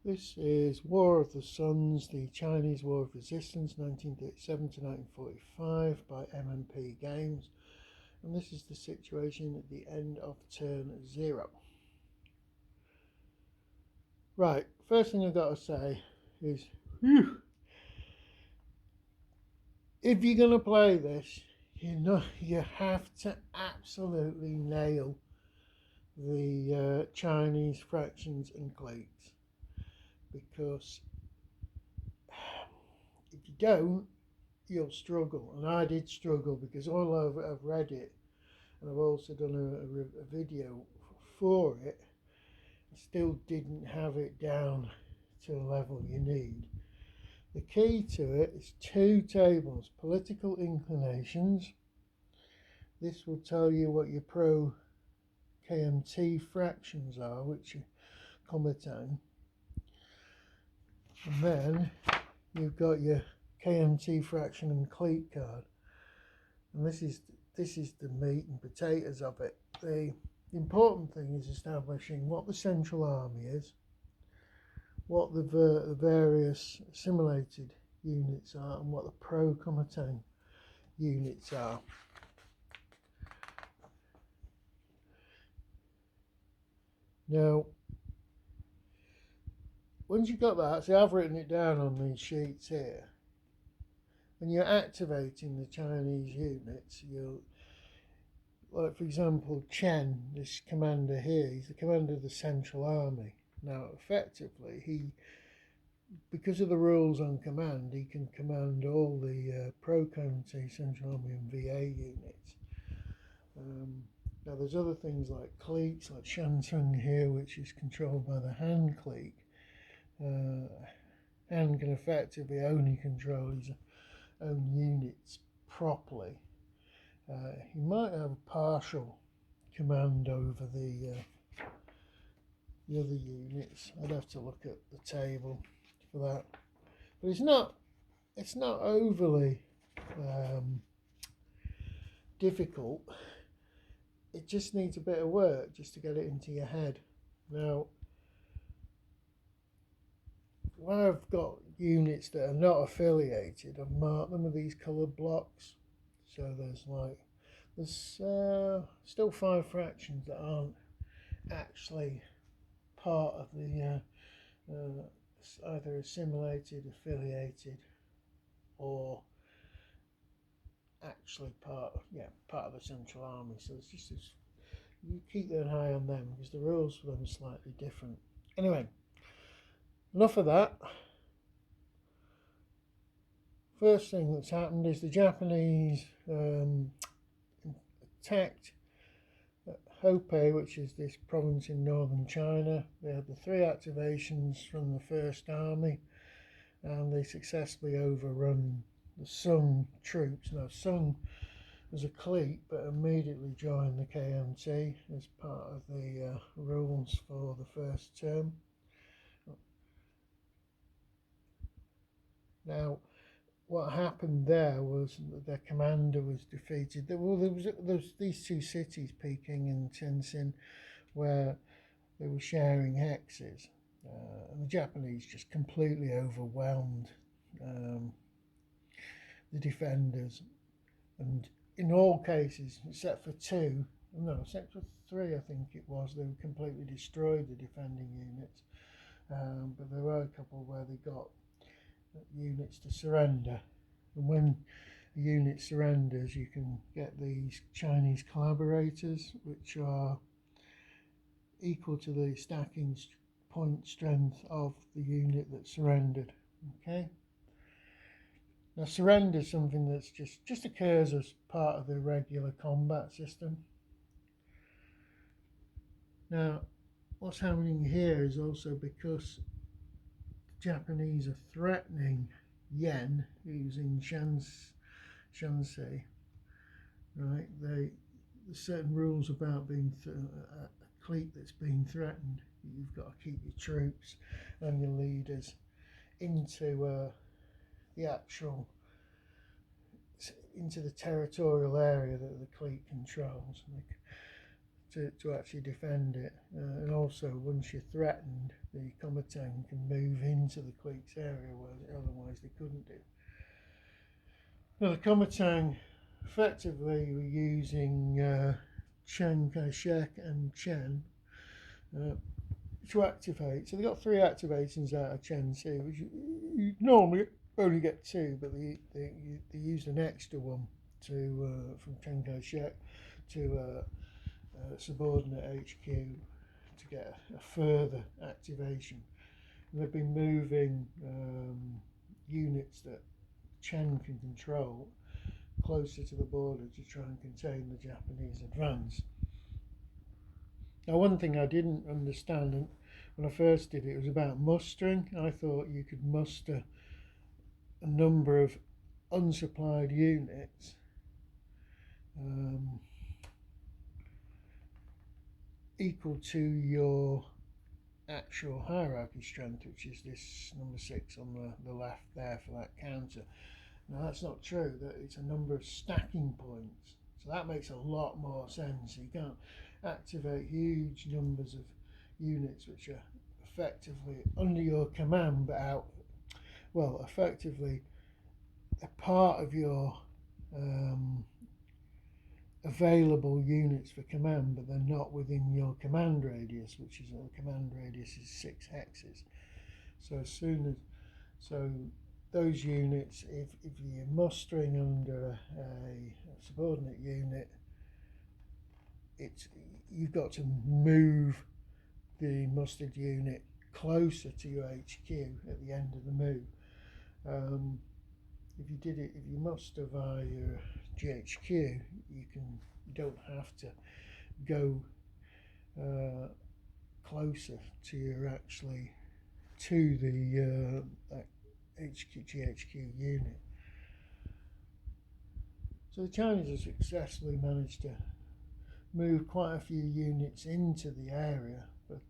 This is War of the Suns, the Chinese War of Resistance, 1937 to 1945 by MMP Games. And this is the situation at the end of turn 0. Right, first thing I've got to say is, if you're going to play this, you have to absolutely nail the Chinese fractions and cliques, because if you don't, you'll struggle. And I did struggle, because although I've read it and I've also done a video for it, I still didn't have it down to a level you need. The key to it is 2 tables: political inclinations. This will tell you what your pro KMT fractions are, which are Kuomintang. And then you've got your KMT fraction and clique card. And this is the meat and potatoes of it. The important thing is establishing what the Central Army is, what the various assimilated units are, and what the pro-Kuomintang units are. Now, once you've got that, see, I've written it down on these sheets here. When you're activating the Chinese units, you'll, like for example, Chen, this commander here, he's the commander of the Central Army. Now, effectively, because of the rules on command, he can command all the pro-Kuomintang Central Army and VA units. Now, there's other things like cliques, like Shantung here, which is controlled by the Han clique. Han can effectively only control his own units properly. He might have a partial command over the other units. I'd have to look at the table for that, but it's not overly difficult. It just needs a bit of work just to get it into your head. Now, when I've got units that are not affiliated, I've marked them with these coloured blocks. So there's still 5 fractions that aren't actually part of the either assimilated, affiliated, or actually part of the Central Army. So it's just you keep an eye on them, because the rules for them are slightly different. Anyway, enough of that. First thing that's happened is the Japanese attacked Hopei, which is this province in northern China. They had the 3 activations from the First Army, and they successfully overrun the Sung troops. Now, Sung was a clique, but immediately joined the KMT as part of the rules for the first term. Now, what happened there was that their commander was defeated. There was these 2 cities, Peking and Tianjin, where they were sharing hexes, and the Japanese just completely overwhelmed the defenders. And in all cases, except for 3, I think it was, they completely destroyed the defending units. But there were a couple where they got units to surrender, and when a unit surrenders, you can get these Chinese collaborators, which are equal to the stacking point strength of the unit that surrendered. Okay, now surrender is something that's just occurs as part of the regular combat system. Now, what's happening here is also because Japanese are threatening Yen, who's in Shaanxi, right? There's certain rules about being a clique that's being threatened. You've got to keep your troops and your leaders into into the territorial area that the clique controls, to actually defend it. And also, once you're threatened, the Komatang can move into the cliques area where otherwise they couldn't do. Now, the Komatang effectively were using Chiang Kai-shek and Chen to activate. So they got 3 activations out of Chen Tzu, which you normally only get 2, but they used an extra one from Chiang Kai-shek to subordinate HQ to get a further activation. And they've been moving units that Chen can control closer to the border to try and contain the Japanese advance. Now, one thing I didn't understand when I first did it was about mustering. I thought you could muster a number of unsupplied units equal to your actual hierarchy strength, which is this number 6 on the left there for that counter. Now, that's not true. That it's a number of stacking points, so that makes a lot more sense. You can't activate huge numbers of units which are effectively under your command, but effectively a part of your available units for command, but they're not within your command radius, which is the command radius is 6 hexes. So those units, if you're mustering under a subordinate unit, you've got to move the mustered unit closer to your HQ at the end of the move. If you muster via your GHQ, you don't have to go closer to the GHQ unit. So the Chinese have successfully managed to move quite a few units into the area, but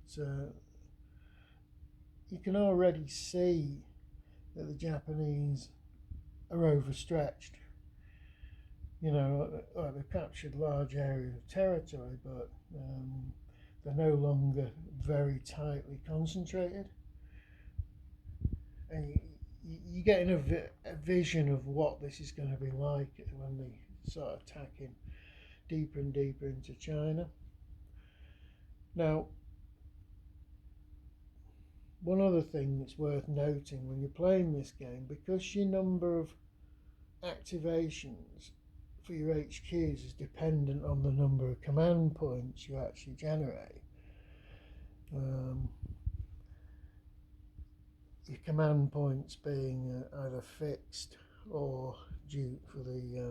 you can already see that the Japanese are overstretched. They've captured large areas of territory, but they're no longer very tightly concentrated. And you're getting a vision of what this is going to be like when they start attacking deeper and deeper into China. Now, one other thing that's worth noting when you're playing this game, because your number of activations for your HQs is dependent on the number of command points you actually generate. Your command points being either fixed or due for the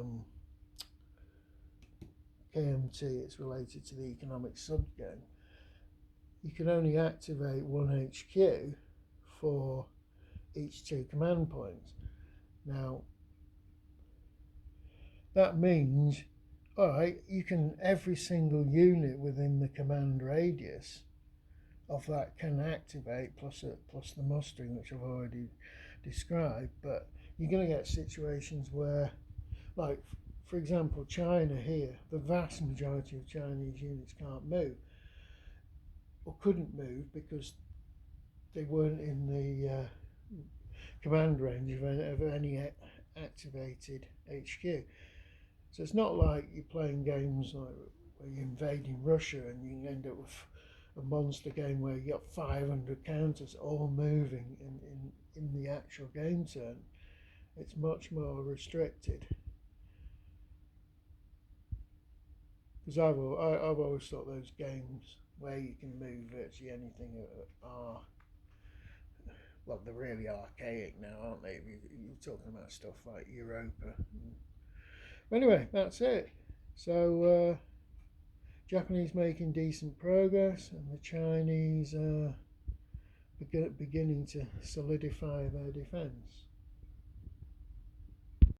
KMT, it's related to the economic subgame. You can only activate 1 HQ for each 2 command points. Now, that means, you can, every single unit within the command radius of that can activate, plus the mustering, which I've already described. But you're going to get situations where, like, for example, China here, the vast majority of Chinese units can't move, or couldn't move, because they weren't in the command range of any activated HQ. So it's not like you're playing games like where you're invading Russia and you can end up with a monster game where you got 500 counters all moving in the actual game turn. It's much more restricted. Because I've always thought those games where you can move virtually anything they're really archaic now, aren't they? You're talking about stuff like Europa. Anyway, that's it. So Japanese making decent progress, and the Chinese beginning to solidify their defence.